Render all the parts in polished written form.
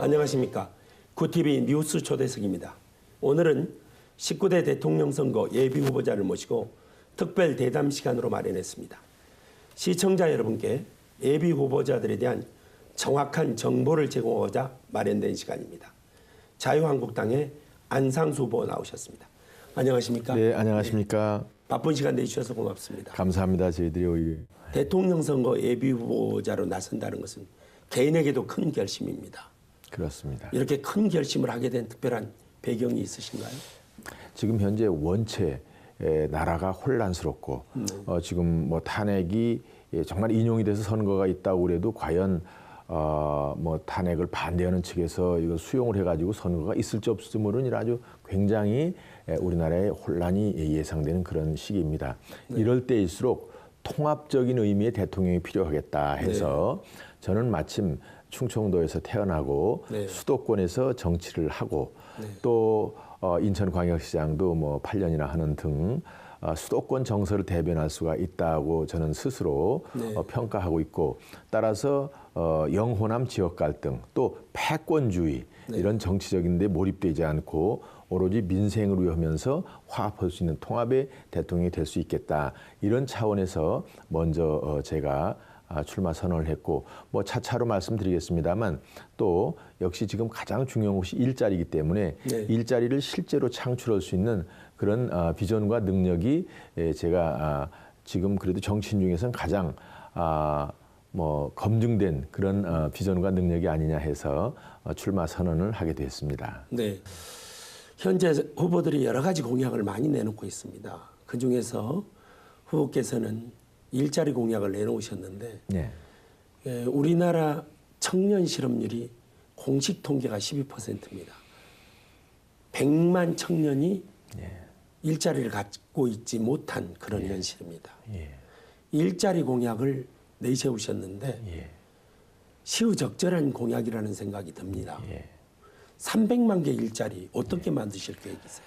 안녕하십니까. 구TV 뉴스 초대석입니다. 오늘은 19대 대통령 선거 예비 후보자를 모시고 특별 대담 시간으로 마련했습니다. 시청자 여러분께 예비 후보자들에 대한 정확한 정보를 제공하고자 마련된 시간입니다. 자유한국당의 안상수 후보 나오셨습니다. 안녕하십니까? 네, 안녕하십니까? 네, 바쁜 시간 내주셔서 고맙습니다. 감사합니다. 저희들이 대통령 선거 예비 후보자로 나선다는 것은 개인에게도 큰 결심입니다. 그렇습니다. 이렇게 큰 결심을 하게 된 특별한 배경이 있으신가요? 지금 현재 원체 나라가 혼란스럽고 지금 뭐 탄핵이 정말 인용이 돼서 선거가 있다고 그래도 과연 뭐 탄핵을 반대하는 측에서 이거 수용을 해가지고 선거가 있을지 없을지 모르는 아주 굉장히 우리나라의 혼란이 예상되는 그런 시기입니다. 네. 이럴 때일수록 통합적인 의미의 대통령이 필요하겠다 해서 네. 저는 마침 충청도에서 태어나고 네. 수도권에서 정치를 하고 네. 또 인천광역시장도 뭐 8년이나 하는 등 수도권 정서를 대변할 수가 있다고 저는 스스로 네. 평가하고 있고 따라서 영호남 지역 갈등 또 패권주의 네. 이런 정치적인 데 몰입되지 않고 오로지 민생을 위하면서 화합할 수 있는 통합의 대통령이 될 수 있겠다. 이런 차원에서 먼저 제가 출마 선언을 했고 뭐 차차로 말씀드리겠습니다만 또 역시 지금 가장 중요한 것이 일자리이기 때문에 네. 일자리를 실제로 창출할 수 있는 그런 비전과 능력이 제가 지금 그래도 정치인 중에서는 가장 뭐 검증된 그런 비전과 능력이 아니냐 해서 출마 선언을 하게 됐습니다. 네. 현재 후보들이 여러 가지 공약을 많이 내놓고 있습니다. 그 중에서 후보께서는 일자리 공약을 내놓으셨는데 네. 우리나라 청년 실업률이 공식 통계가 12%입니다. 100만 청년이 네. 일자리를 갖고 있지 못한 그런 현실입니다. 예. 일자리 공약을 내세우셨는데 예. 시의적절한 공약이라는 생각이 듭니다. 예. 300만 개 일자리 어떻게 만드실 계획이세요?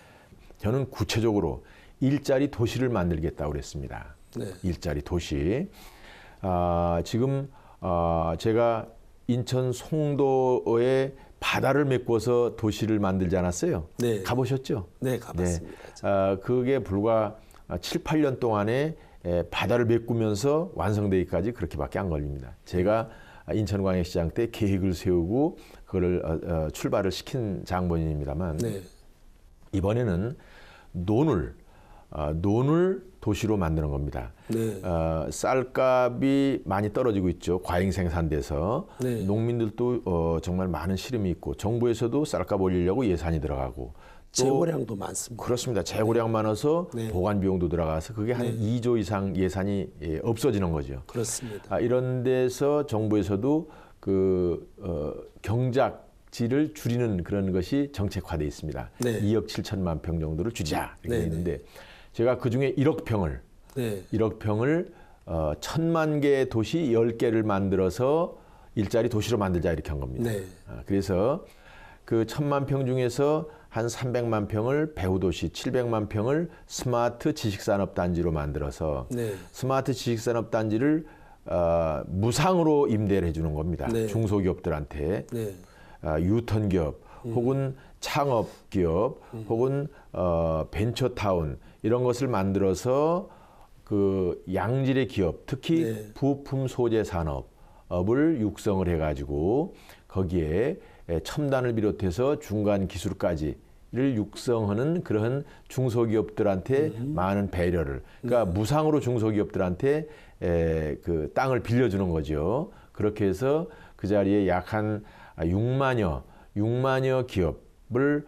저는 구체적으로 일자리 도시를 만들겠다고 그랬습니다. 네. 일자리 도시. 지금 제가 인천 송도에 바다를 메꿔서 도시를 만들지 않았어요? 네. 가보셨죠? 네, 가봤습니다. 네. 그게 불과 7, 8년 동안에 바다를 메꾸면서 완성되기까지 그렇게밖에 안 걸립니다. 제가 인천광역시장 때 계획을 세우고 그걸 출발을 시킨 장본인입니다만 네. 이번에는 논을 도시로 만드는 겁니다. 네. 쌀값이 많이 떨어지고 있죠. 과잉 생산돼서 네. 농민들도 정말 많은 시름이 있고 정부에서도 쌀값 올리려고 예산이 들어가고 재고량도 많습니다. 그렇습니다. 재고량 많아서 네. 보관 비용도 들어가서 그게 한 2조 이상 예산이 없어지는 거죠. 그렇습니다. 이런 데서 정부에서도 경작지를 줄이는 그런 것이 정책화되어 있습니다. 네. 2억 7천만 평 정도를 줄이자 이렇게 네. 있는데 제가 그중에 1억 평을 1,000만 개의 도시 10개를 만들어서 일자리 도시로 만들자 이렇게 한 겁니다. 네. 그래서 그 1,000만 평 중에서 한 300만 평을 배후도시, 700만 평을 스마트 지식산업단지로 만들어서 네. 스마트 지식산업단지를 무상으로 임대를 해주는 겁니다. 네. 중소기업들한테 네. 유턴기업 혹은 창업기업 혹은 벤처타운 이런 것을 만들어서 그 양질의 기업, 특히 네. 부품 소재 산업을 육성을 해가지고 거기에 첨단을 비롯해서 중간 기술까지를 육성하는 그런 중소기업들한테 많은 배려를, 그러니까 무상으로 중소기업들한테 그 땅을 빌려주는 거죠. 그렇게 해서 그 자리에 약 한 6만여 기업을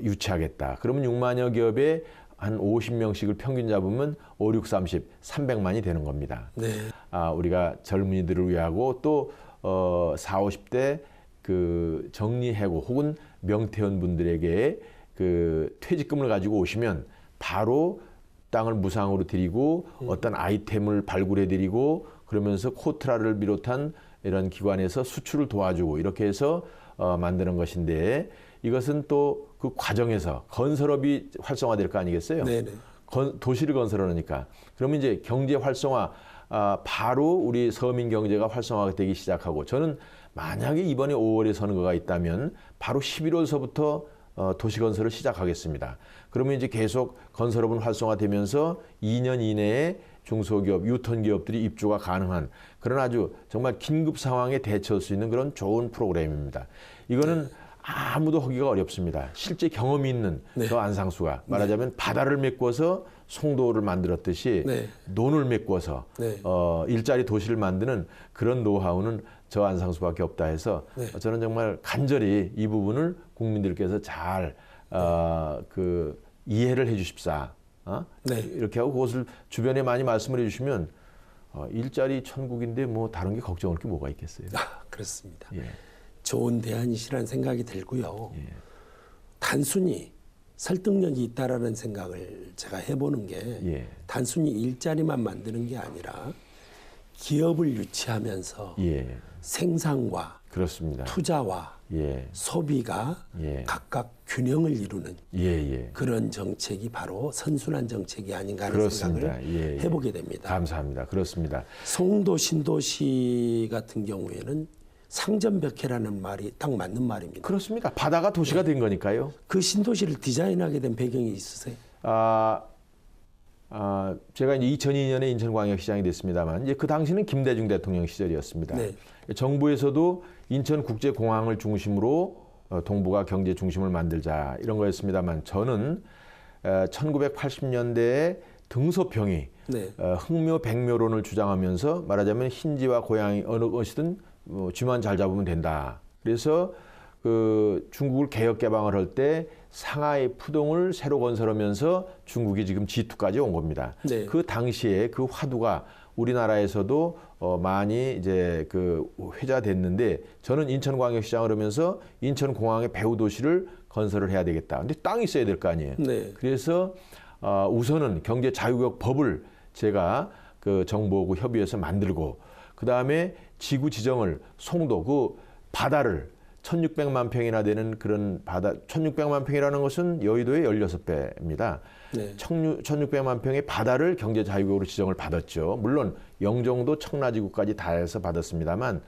유치하겠다. 그러면 6만여 기업에 한 50명씩을 평균 잡으면 5, 6, 30, 300만이 되는 겁니다. 네. 우리가 젊은이들을 위하고 또 40, 50대 그 정리해고 혹은 명퇴원 분들에게 그 퇴직금을 가지고 오시면 바로 땅을 무상으로 드리고 어떤 아이템을 발굴해 드리고 그러면서 코트라를 비롯한 이런 기관에서 수출을 도와주고 이렇게 해서 만드는 것인데 이것은 또 그 과정에서 건설업이 활성화될 거 아니겠어요? 네네. 도시를 건설하니까 그러면 이제 경제 활성화 바로 우리 서민 경제가 활성화되기 시작하고 저는 만약에 이번에 5월에 선거가 있다면 바로 11월서부터 도시 건설을 시작하겠습니다. 그러면 이제 계속 건설업은 활성화되면서 2년 이내에 중소기업, 유통기업들이 입주가 가능한 그런 아주 정말 긴급 상황에 대처할 수 있는 그런 좋은 프로그램입니다. 이거는 아무도 하기가 어렵습니다. 실제 경험이 있는 저 안상수가 말하자면 바다를 메꿔서 송도를 만들었듯이 논을 메꿔서 일자리 도시를 만드는 그런 노하우는 저 안상수밖에 없다 해서 저는 정말 간절히 이 부분을 국민들께서 잘 이해를 해 주십사. 이렇게 하고 그것을 주변에 많이 말씀을 해주시면 일자리 천국인데 뭐 다른 게 걱정할 게 뭐가 있겠어요. 그렇습니다. 예. 좋은 대안이시라는 생각이 들고요. 예. 단순히 설득력이 있다라는 생각을 제가 해보는 게 단순히 일자리만 만드는 게 아니라 기업을 유치하면서 생산과 그렇습니다. 투자와 소비가 각각 균형을 이루는 그런 정책이 바로 선순환 정책이 아닌가 하는 생각을 해보게 됩니다. 감사합니다. 그렇습니다. 송도 신도시 같은 경우에는 상점벽해라는 말이 딱 맞는 말입니다. 그렇습니다. 바다가 도시가 된 거니까요. 그 신도시를 디자인하게 된 배경이 있으세요? 제가 이제 2002년에 인천광역시장이 됐습니다만 이제 그 당시는 김대중 대통령 시절이었습니다. 정부에서도 인천국제공항을 중심으로 동북아 경제 중심을 만들자 이런 거였습니다만 저는 1980년대에 등소평이 흥묘 백묘론을 주장하면서 말하자면 흰지와 고양이 어느 것이든 쥐만 잘 잡으면 된다. 그래서 그 중국을 개혁 개방을 할 때 상하이 푸동을 새로 건설하면서 중국이 지금 G2까지 온 겁니다. 그 당시에 그 화두가 우리나라에서도 많이 이제 그 회자됐는데 저는 인천광역시장을 하면서 인천공항의 배후 도시를 건설을 해야 되겠다. 근데 땅이 있어야 될 거 아니에요. 그래서 우선은 경제 자유구역 법을 제가 그 정부하고 협의해서 만들고 그 다음에 지구 지정을 송도 그 바다를 1600만 평이나 되는 그런 바다 1600만 평이라는 것은 여의도의 16배입니다. 1600만 평의 바다를 경제 자유구역으로 지정을 받았죠. 물론 영종도 청라지구까지 다 해서 받았습니다만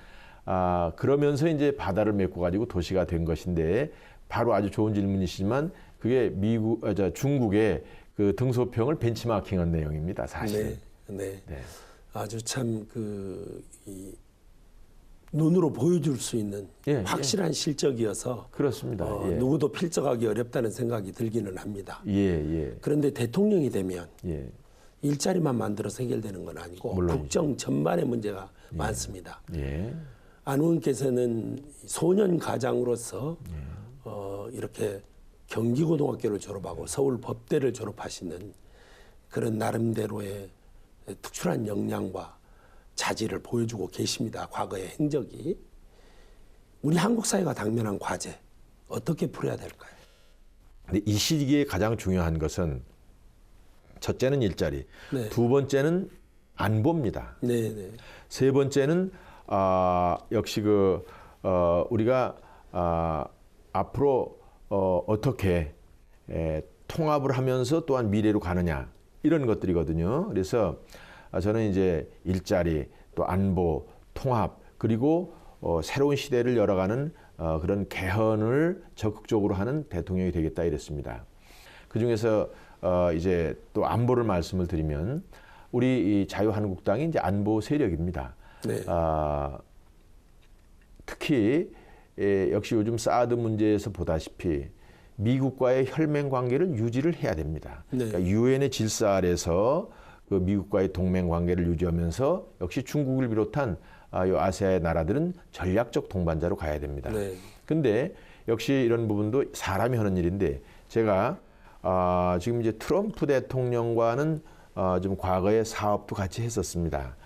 그러면서 이제 바다를 메꿔 가지고 도시가 된 것인데 바로 아주 좋은 질문이시지만 그게 중국의 그 등소평을 벤치마킹한 내용입니다. 사실. 아주 참 눈으로 보여줄 수 있는 확실한 실적이어서 그렇습니다. 누구도 필적하기 어렵다는 생각이 들기는 합니다. 그런데 대통령이 되면 일자리만 만들어서 해결되는 건 아니고 물론이죠. 국정 전반의 문제가 많습니다. 안 의원께서는 소년 가장으로서 이렇게 경기고등학교를 졸업하고 서울법대를 졸업하시는 그런 나름대로의 특출한 역량과 자질을 보여주고 계십니다. 과거의 행적이. 우리 한국 사회가 당면한 과제 어떻게 풀어야 될까요? 근데 이 시기에 가장 중요한 것은 첫째는 일자리, 두 번째는 안보입니다. 세 번째는 역시 우리가 앞으로 어떻게 통합을 하면서 또한 미래로 가느냐 이런 것들이거든요. 그래서 저는 이제 일자리, 또 안보, 통합, 그리고 새로운 시대를 열어가는 그런 개헌을 적극적으로 하는 대통령이 되겠다 이랬습니다. 그 중에서 이제 또 안보를 말씀을 드리면 우리 이 자유한국당이 이제 안보 세력입니다. 특히 역시 요즘 사드 문제에서 보다시피 미국과의 혈맹 관계를 유지를 해야 됩니다. 그러니까 유엔의 질서 아래서 그 미국과의 동맹 관계를 유지하면서 역시 중국을 비롯한 아시아의 나라들은 전략적 동반자로 가야 됩니다. 근데 역시 이런 부분도 사람이 하는 일인데 제가 지금 이제 트럼프 대통령과는 좀 과거에 사업도 같이 했었습니다.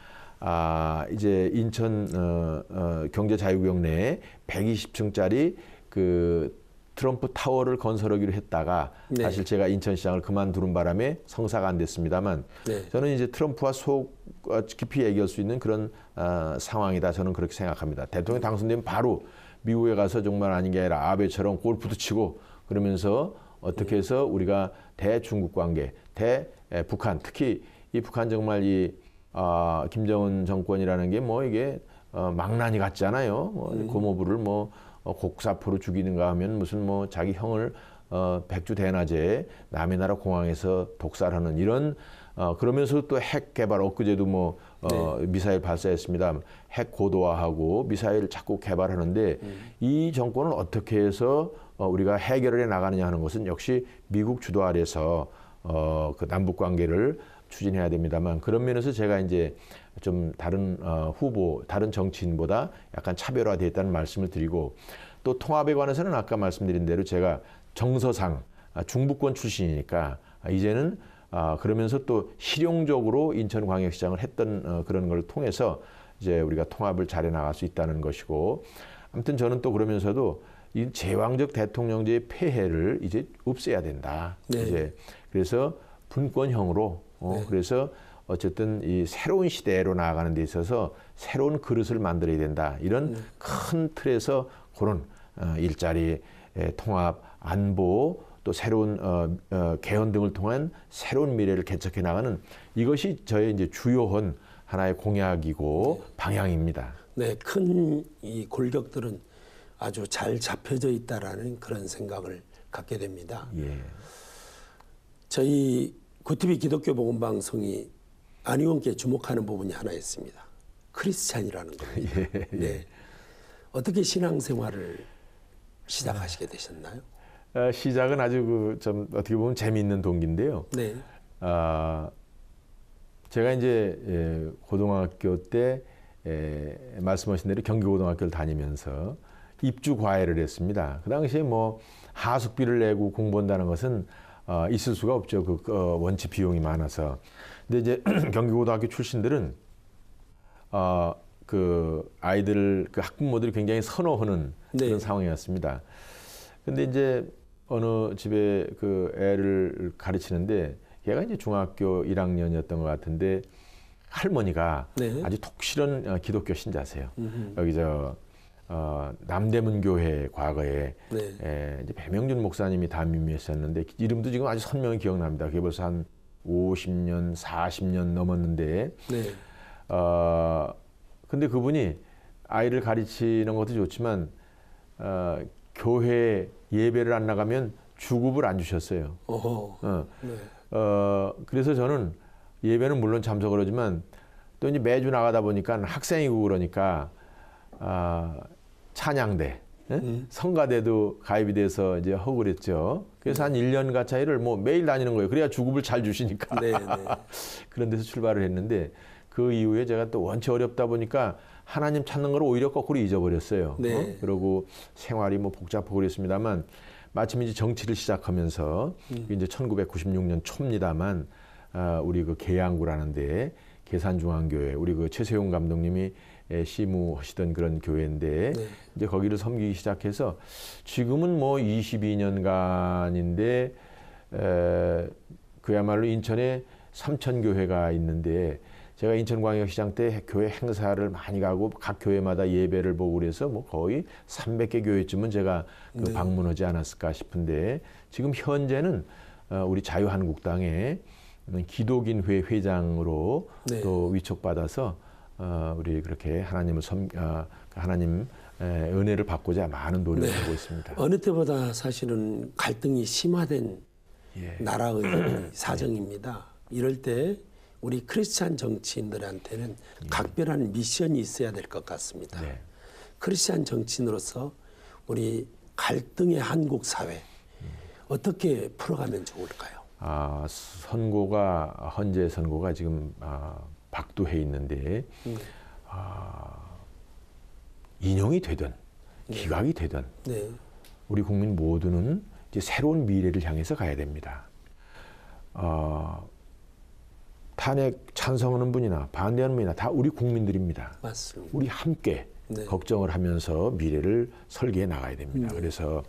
이제 인천 경제자유구역 내에 120층짜리 그 트럼프 타워를 건설하기로 했다가 사실 제가 인천시장을 그만두는 바람에 성사가 안 됐습니다만 저는 이제 트럼프와 깊이 얘기할 수 있는 그런 상황이다. 저는 그렇게 생각합니다. 대통령 당선되면 바로 미국에 가서 정말 아닌 게 아니라 아베처럼 골프도 치고 그러면서 어떻게 해서 우리가 대중국 관계, 대북한, 특히 이 북한 정말 이 김정은 정권이라는 게 뭐 이게 망나니 같잖아요. 뭐 고모부를 뭐 곡사포로 죽이는가 하면 무슨 뭐 자기 형을 백주 대낮에 남의 나라 공항에서 독살하는 이런 그러면서 또 핵 개발 엊그제도 뭐 미사일 발사했습니다. 핵 고도화하고 미사일 자꾸 개발하는데 이 정권을 어떻게 해서 우리가 해결을 해 나가느냐 하는 것은 역시 미국 주도 아래서 그 남북 관계를 추진해야 됩니다만 그런 면에서 제가 이제 좀 다른 후보, 다른 정치인보다 약간 차별화되어 있다는 말씀을 드리고 또 통합에 관해서는 아까 말씀드린 대로 제가 정서상 중부권 출신이니까 이제는 그러면서 또 실용적으로 인천광역시장을 했던 그런 걸 통해서 이제 우리가 통합을 잘해 나갈 수 있다는 것이고 아무튼 저는 또 그러면서도 이 제왕적 대통령제의 폐해를 이제 없애야 된다. 네. 이제 그래서 분권형으로 네. 그래서 어쨌든 이 새로운 시대로 나아가는 데 있어서 새로운 그릇을 만들어야 된다. 이런 큰 틀에서 그런 일자리, 통합, 안보 또 새로운 개헌 등을 통한 새로운 미래를 개척해 나가는 이것이 저의 이제 주요한 하나의 공약이고 방향입니다. 네, 큰 이 골격들은 아주 잘 잡혀져 있다라는 그런 생각을 갖게 됩니다. 예. 저희 구티비 기독교 복음 방송이 안 의원께 주목하는 부분이 하나 있습니다. 크리스찬이라는 겁니다. 예. 네. 어떻게 신앙생활을 시작하시게 되셨나요? 시작은 아주 좀 어떻게 보면 재미있는 동기인데요. 네. 제가 이제 고등학교 때 말씀하신 대로 경기고등학교를 다니면서 입주 과외를 했습니다. 그 당시에 뭐 하숙비를 내고 공부한다는 것은 있을 수가 없죠. 그 원치 비용이 많아서. 근데 이제 경기고등학교 출신들은 그 아이들 그 학부모들이 굉장히 선호하는 네. 그런 상황이었습니다. 근데 이제 어느 집에 그 애를 가르치는데 얘가 이제 중학교 1학년이었던 것 같은데 할머니가 네. 아주 독실한 기독교 신자세요. 여기 남대문 교회 과거에 네. 이제 배명준 목사님이 담임이었었는데 이름도 지금 아주 선명히 기억납니다. 그게 벌써 한 50년, 40년 넘었는데 네. 근데 그분이 아이를 가르치는 것도 좋지만 교회 예배를 안 나가면 주급을 안 주셨어요. 네. 그래서 저는 예배는 물론 참석을 하지만 또 이제 매주 나가다 보니까 학생이고 그러니까 찬양대, 성가대도 가입이 돼서 이제 하고 그랬죠. 그래서 한 1년 가차이를 뭐 매일 다니는 거예요. 그래야 주급을 잘 주시니까. 네, 네. 그런 데서 출발을 했는데 그 이후에 제가 또 원체 어렵다 보니까 하나님 찾는 걸 오히려 거꾸로 잊어버렸어요. 네. 그러고 생활이 뭐 복잡하고 그랬습니다만 마침 이제 정치를 시작하면서 이제 1996년 초입니다만 우리 그 계양구라는데 계산중앙교회 우리 그 최세용 감독님이 시무하시던 그런 교회인데 네. 이제 거기를 섬기기 시작해서 지금은 뭐 22년간인데 그야말로 인천에 삼천교회가 있는데 제가 인천광역시장 때 교회 행사를 많이 가고 각 교회마다 예배를 보고 그래서 뭐 거의 300개 교회쯤은 제가 그 방문하지 않았을까 싶은데 지금 현재는 우리 자유한국당의 기독인회 회장으로 네. 또 위촉받아서 우리 그렇게 하나님을 하나님 은혜를 받고자 많은 노력을 네. 하고 있습니다. 어느 때보다 사실은 갈등이 심화된 나라의 사정입니다. 이럴 때 우리 크리스찬 정치인들한테는 각별한 미션이 있어야 될 것 같습니다. 네. 크리스찬 정치인으로서 우리 갈등의 한국 사회 어떻게 풀어가면 좋을까요? 헌재 선고가 지금 박두해 있는데 인용이 되든 기각이 되든 네. 우리 국민 모두는 이제 새로운 미래를 향해서 가야 됩니다. 탄핵 찬성하는 분이나 반대하는 분이나 다 우리 국민들입니다. 맞습니다. 우리 함께 네. 걱정을 하면서 미래를 설계해 나가야 됩니다. 그래서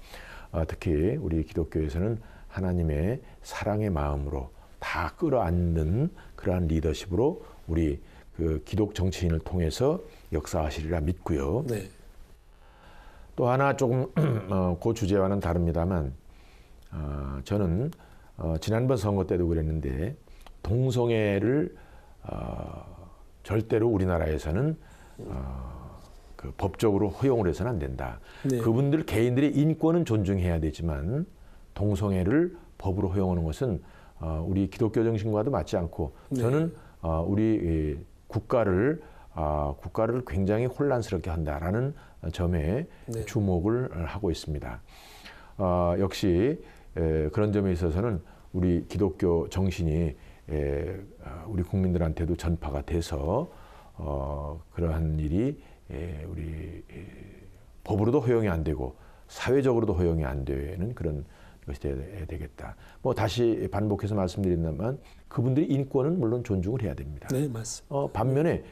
특히 우리 기독교에서는 하나님의 사랑의 마음으로 다 끌어안는 그러한 리더십으로 우리 그 기독 정치인을 통해서 역사하시리라 믿고요. 네. 또 하나 조금 그 주제와는 다릅니다만 저는 지난번 선거 때도 그랬는데 동성애를 절대로 우리나라에서는 그 법적으로 허용을 해서는 안 된다. 네. 그분들 개인들의 인권은 존중해야 되지만 동성애를 법으로 허용하는 것은 우리 기독교 정신과도 맞지 않고 네. 저는 우리 국가를 굉장히 혼란스럽게 한다라는 점에 네. 주목을 하고 있습니다. 역시 그런 점에 있어서는 우리 기독교 정신이 우리 국민들한테도 전파가 돼서 그러한 일이 우리 법으로도 허용이 안 되고 사회적으로도 허용이 안 되는 그런 것이 돼야 되겠다. 뭐 다시 반복해서 말씀드린다면 그분들의 인권은 물론 존중을 해야 됩니다. 네, 맞습니다. 반면에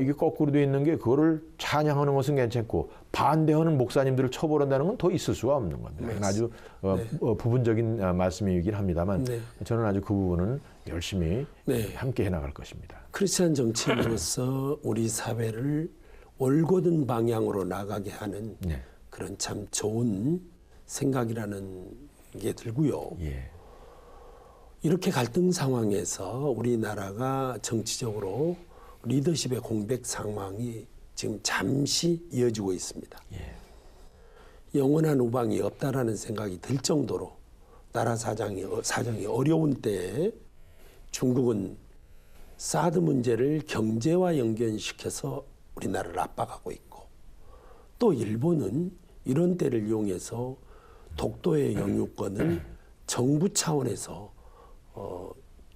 이게 거꾸로 되어 있는 게 그거를 찬양하는 것은 괜찮고 반대하는 목사님들을 처벌한다는 건 더 있을 수가 없는 겁니다. 이건 아주 부분적인 말씀이긴 합니다만 네. 저는 아주 그 부분은 열심히 네. 함께 해나갈 것입니다. 크리스찬 정치인으로서 우리 사회를 올곧은 방향으로 나가게 하는 네. 그런 참 좋은 생각이라는 게 들고요. 예. 이렇게 갈등 상황에서 우리나라가 정치적으로 리더십의 공백 상황이 지금 잠시 이어지고 있습니다. 예. 영원한 우방이 없다라는 생각이 들 정도로 나라 사정이 어려운 때에 중국은 사드 문제를 경제와 연결시켜서 우리나라를 압박하고 있고 또 일본은 이런 때를 이용해서 독도의 영유권을 정부 차원에서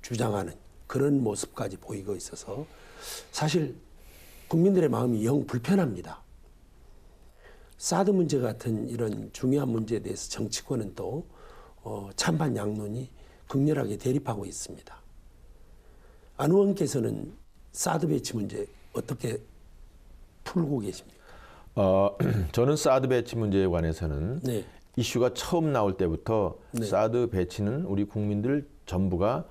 주장하는 그런 모습까지 보이고 있어서 사실 국민들의 마음이 영 불편합니다. 사드 문제 같은 이런 중요한 문제에 대해서 정치권은 또 찬반 양론이 극렬하게 대립하고 있습니다. 안 의원께서는 사드 배치 문제 어떻게 풀고 계십니까? 저는 사드 배치 문제에 관해서는 네. 이슈가 처음 나올 때부터 네. 사드 배치는 우리 국민들 전부가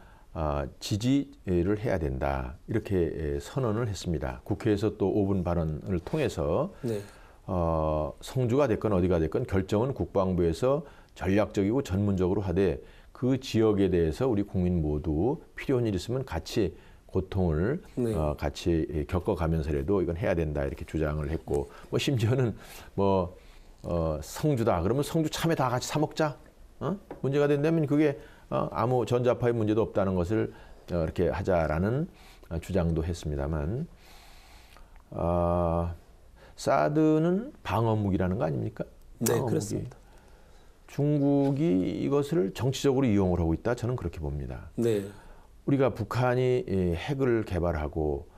지지를 해야 된다 이렇게 선언을 했습니다. 국회에서 또 5분 발언을 통해서 네. 성주가 됐건 어디가 됐건 결정은 국방부에서 전략적이고 전문적으로 하되 그 지역에 대해서 우리 국민 모두 필요한 일 있으면 같이 고통을 네. 같이 겪어가면서라도 이건 해야 된다 이렇게 주장을 했고 뭐 심지어는 뭐 성주다 그러면 성주 참외 다 같이 사 먹자 문제가 된다면 그게 아무 전자파의 문제도 없다는 것을 이렇게 하자라는 주장도 했습니다만 사드는 방어 무기라는 거 아닙니까? 네, 방어 그렇습니다. 무기. 중국이 이것을 정치적으로 이용을 하고 있다 저는 그렇게 봅니다. 네. 우리가 북한이 핵을 개발하고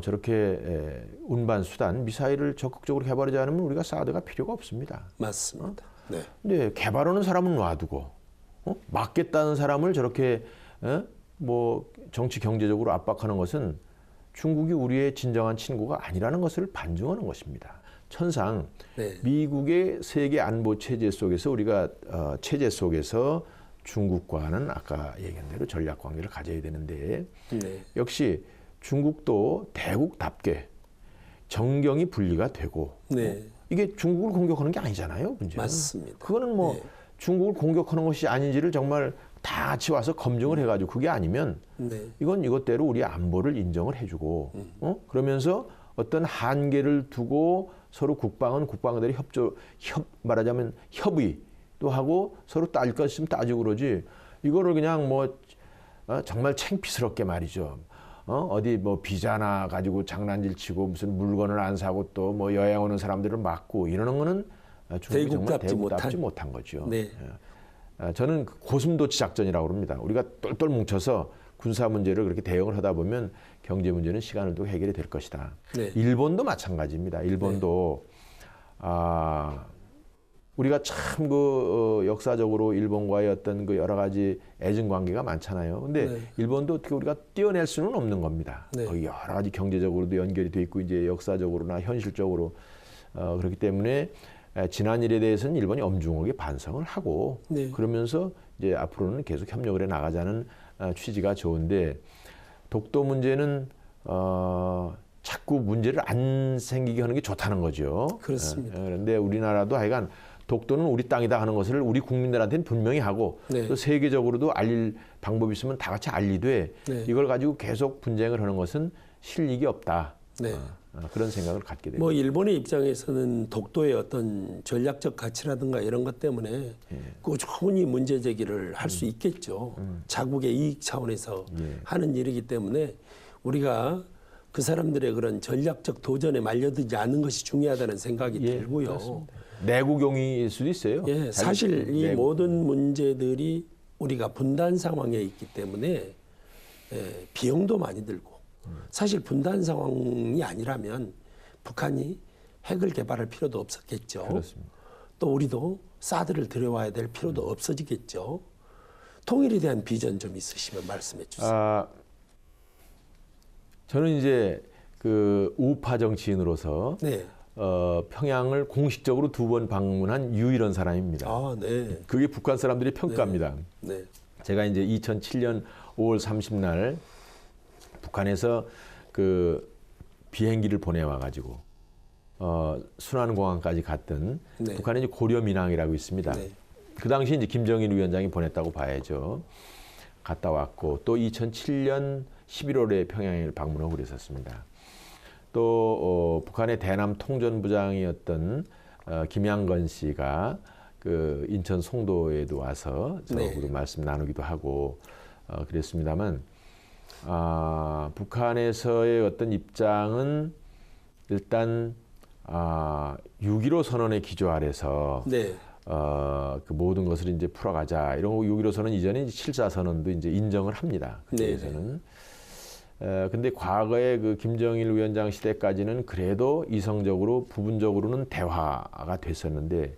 저렇게 운반 수단 미사일을 적극적으로 개발하지 않으면 우리가 사드가 필요가 없습니다. 맞습니다. 네. 근데 개발하는 사람은 놔두고 막겠다는 사람을 저렇게 뭐 정치 경제적으로 압박하는 것은 중국이 우리의 진정한 친구가 아니라는 것을 반증하는 것입니다. 천상 네. 미국의 세계 안보 체제 속에서 우리가 체제 속에서 중국과는 아까 얘기한 대로 전략 관계를 가져야 되는데 네. 역시 중국도 대국답게 정경이 분리가 되고 네. 이게 중국을 공격하는 게 아니잖아요. 문제는. 맞습니다. 그거는 뭐 네. 중국을 공격하는 것이 아닌지를 정말 다 같이 와서 검증을 해가지고 그게 아니면 네. 이건 이것대로 우리 안보를 인정을 해주고 그러면서 어떤 한계를 두고 서로 국방은 국방들이 말하자면 협의도 하고 서로 따질 것 있으면 따지고 그러지 이거를 그냥 뭐 정말 창피스럽게 말이죠. 어디 뭐 비자나 가지고 장난질 치고 무슨 물건을 안 사고 또 뭐 여행 오는 사람들을 막고 이러는 거는 중국이 정말 대국답지 못한 거죠. 네. 저는 고슴도치 작전이라고 합니다. 우리가 똘똘 뭉쳐서 군사 문제를 그렇게 대응을 하다 보면 경제 문제는 시간을 두고 해결이 될 것이다. 네. 일본도 마찬가지입니다. 일본도 우리가 참 그 역사적으로 일본과의 어떤 그 여러 가지 애증 관계가 많잖아요. 근데 네. 일본도 어떻게 우리가 떼어낼 수는 없는 겁니다. 네. 거기 여러 가지 경제적으로도 연결이 돼 있고 이제 역사적으로나 현실적으로 그렇기 때문에 지난 일에 대해서는 일본이 엄중하게 반성을 하고 네. 그러면서 이제 앞으로는 계속 협력을 해 나가자는 취지가 좋은데 독도 문제는 자꾸 문제를 안 생기게 하는 게 좋다는 거죠. 그렇습니다. 그런데 우리나라도 하여간 독도는 우리 땅이다 하는 것을 우리 국민들한테는 분명히 하고 네. 또 세계적으로도 알릴 방법이 있으면 다 같이 알리되 네. 이걸 가지고 계속 분쟁을 하는 것은 실익이 없다. 네. 그런 생각을 갖게 됩니다. 뭐 일본의 입장에서는 독도의 어떤 전략적 가치라든가 이런 것 때문에 꾸준히 문제 제기를 할 수 있겠죠. 자국의 이익 차원에서 하는 일이기 때문에 우리가 그 사람들의 그런 전략적 도전에 말려들지 않는 것이 중요하다는 생각이 들고요. 그렇습니다. 내국용일 수도 있어요. 예, 사실 이 모든 문제들이 우리가 분단 상황에 있기 때문에 비용도 많이 들고 사실 분단 상황이 아니라면 북한이 핵을 개발할 필요도 없었겠죠. 그렇습니다. 또 우리도 사드를 들여와야 될 필요도 없어지겠죠. 통일에 대한 비전 좀 있으시면 말씀해 주세요. 저는 이제 그 우파 정치인으로서 네. 평양을 공식적으로 2번 방문한 유일한 사람입니다. 네. 그게 북한 사람들의 평가입니다. 네. 제가 이제 2007년 5월 30날 북한에서 그 비행기를 보내와 가지고 순안공항까지 갔던 네. 북한에 이제 고려민항이라고 있습니다. 네. 그 당시 이제 김정일 위원장이 보냈다고 봐야죠. 갔다 왔고 또 2007년 11월에 평양을 방문하고 그랬었습니다. 또 북한의 대남 통전부장이었던 김양건 씨가 그 인천 송도에도 와서 저하고도 네. 말씀 말씀 나누기도 하고 그랬습니다만 북한에서의 어떤 입장은 일단 6.15 선언의 기조 아래서 네. 그 모든 것을 이제 풀어가자 이런 거 6.15 선언 이전에 7.4 선언도 이제 인정을 합니다. 그래서는 근데 과거에 그 김정일 위원장 시대까지는 그래도 이성적으로 부분적으로는 대화가 됐었는데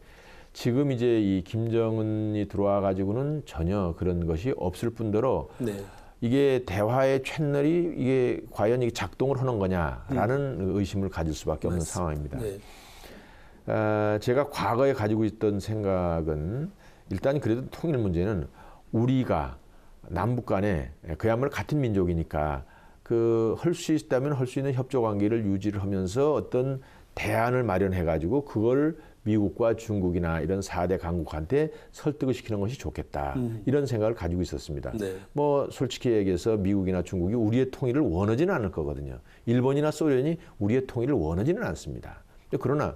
지금 이제 이 김정은이 들어와 가지고는 전혀 그런 것이 없을 뿐더러 네. 이게 대화의 채널이 이게 과연 이게 작동을 하는 거냐라는 의심을 가질 수밖에 없는 상황입니다. 네. 제가 과거에 가지고 있던 생각은 일단 그래도 통일 문제는 우리가 남북 간에 그야말로 같은 민족이니까 그 할 수 있다면 할 수 있는 협조 관계를 유지를 하면서 어떤 대안을 마련해 가지고 그걸 미국과 중국이나 이런 4대 강국한테 설득을 시키는 것이 좋겠다. 이런 생각을 가지고 있었습니다. 네. 뭐 솔직히 얘기해서 미국이나 중국이 우리의 통일을 원하지는 않을 거거든요. 일본이나 소련이 우리의 통일을 원하지는 않습니다. 그러나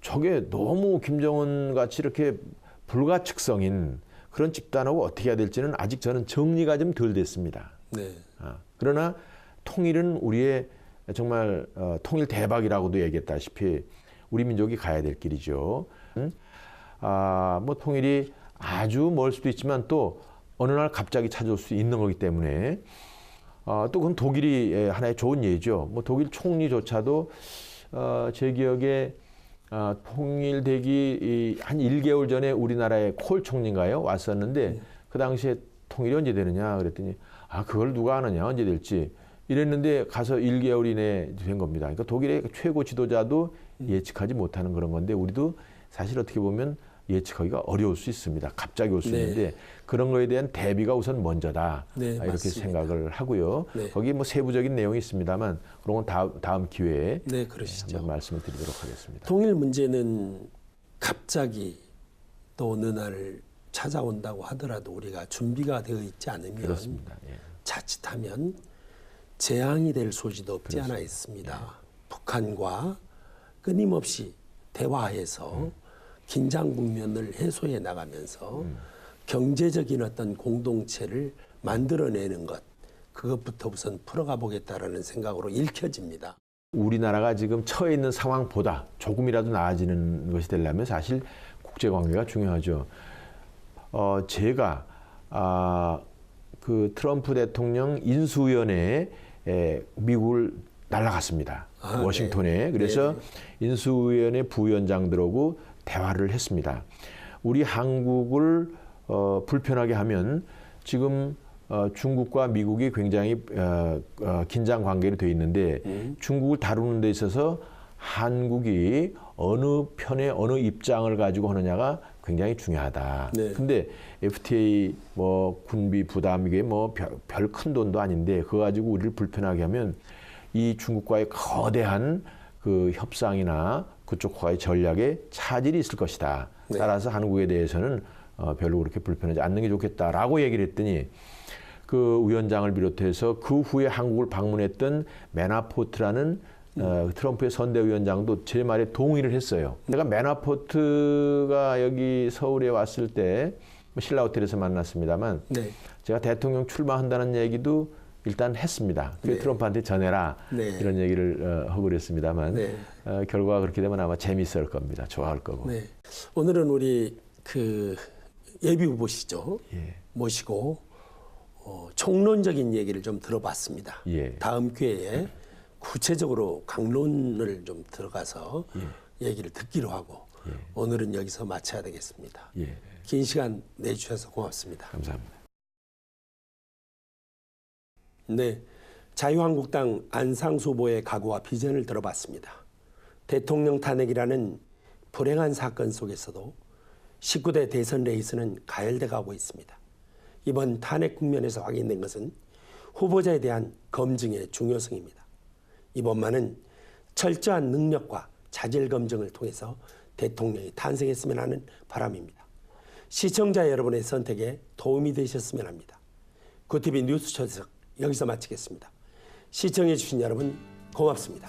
저게 너무 김정은 같이 이렇게 불가측성인 그런 집단하고 어떻게 해야 될지는 아직 저는 정리가 좀 덜 됐습니다. 네. 그러나 통일은 우리의 정말 통일 대박이라고도 얘기했다시피 우리 민족이 가야 될 길이죠. 뭐 통일이 아주 멀 수도 있지만 또 어느 날 갑자기 찾아올 수 있는 거기 때문에 또 그건 독일이 하나의 좋은 예죠. 뭐 독일 총리조차도 제 기억에 통일되기 한 1개월 전에 우리나라의 콜 총리인가요? 왔었는데 그 당시에 통일이 언제 되느냐 그랬더니 그걸 누가 아느냐 언제 될지 이랬는데 가서 1개월 이내에 된 겁니다. 그러니까 독일의 최고 지도자도 예측하지 못하는 그런 건데 우리도 사실 어떻게 보면 예측하기가 어려울 수 있습니다. 갑자기 올 수 있는데 그런 거에 대한 대비가 우선 먼저다. 이렇게 맞습니다. 생각을 하고요. 거기 뭐 세부적인 내용이 있습니다만 그런 건 다음 기회에 그러시죠. 한번 말씀을 드리도록 하겠습니다. 통일 문제는 갑자기 또 어느 날 찾아온다고 하더라도 우리가 준비가 되어 있지 않으면 그렇습니다. 자칫하면 재앙이 될 소지도 없지 않아 있습니다. 북한과 끊임없이 대화해서 긴장 국면을 해소해 나가면서 경제적인 어떤 공동체를 만들어내는 것 그것부터 우선 풀어가 보겠다라는 생각으로 읽혀집니다. 우리나라가 지금 처해 있는 상황보다 조금이라도 나아지는 것이 되려면 사실 국제관계가 중요하죠. 제가 그 트럼프 대통령 인수위원회에 미국을 날아갔습니다. 워싱턴에. 그래서 인수위원회 부위원장들하고 대화를 했습니다. 우리 한국을 불편하게 하면 지금 중국과 미국이 굉장히 긴장 관계로 되어 있는데 중국을 다루는 데 있어서 한국이 어느 편의 어느 입장을 가지고 하느냐가 굉장히 중요하다. 근데 FTA 뭐 군비 부담 이게 뭐 별 큰 돈도 아닌데 그거 가지고 우리를 불편하게 하면 이 중국과의 거대한 그 협상이나 그쪽과의 전략에 차질이 있을 것이다. 네. 따라서 한국에 대해서는 별로 그렇게 불편하지 않는 게 좋겠다라고 얘기를 했더니 그 위원장을 비롯해서 그 후에 한국을 방문했던 매나포트라는 트럼프의 선대위원장도 제 말에 동의를 했어요. 내가 매나포트가 여기 서울에 왔을 때 신라 호텔에서 만났습니다만 네. 제가 대통령 출마한다는 얘기도 일단 했습니다. 그 네. 트럼프한테 전해라 네. 이런 얘기를 하고 그랬습니다만 네. 결과가 그렇게 되면 아마 재미있을 겁니다. 좋아할 거고. 네. 오늘은 우리 그 예비 후보시죠. 예. 모시고 총론적인 얘기를 좀 들어봤습니다. 예. 다음 기회에 구체적으로 강론을 좀 들어가서 얘기를 듣기로 하고 오늘은 여기서 마쳐야 되겠습니다. 예. 긴 시간 내주셔서 고맙습니다. 감사합니다. 네, 자유한국당 안상수 후보의 각오와 비전을 들어봤습니다. 대통령 탄핵이라는 불행한 사건 속에서도 19대 대선 레이스는 가열돼 가고 있습니다. 이번 탄핵 국면에서 확인된 것은 후보자에 대한 검증의 중요성입니다. 이번만은 철저한 능력과 자질 검증을 통해서 대통령이 탄생했으면 하는 바람입니다. 시청자 여러분의 선택에 도움이 되셨으면 합니다. 구TV 뉴스 초대석 여기서 마치겠습니다. 시청해 주신 여러분 고맙습니다.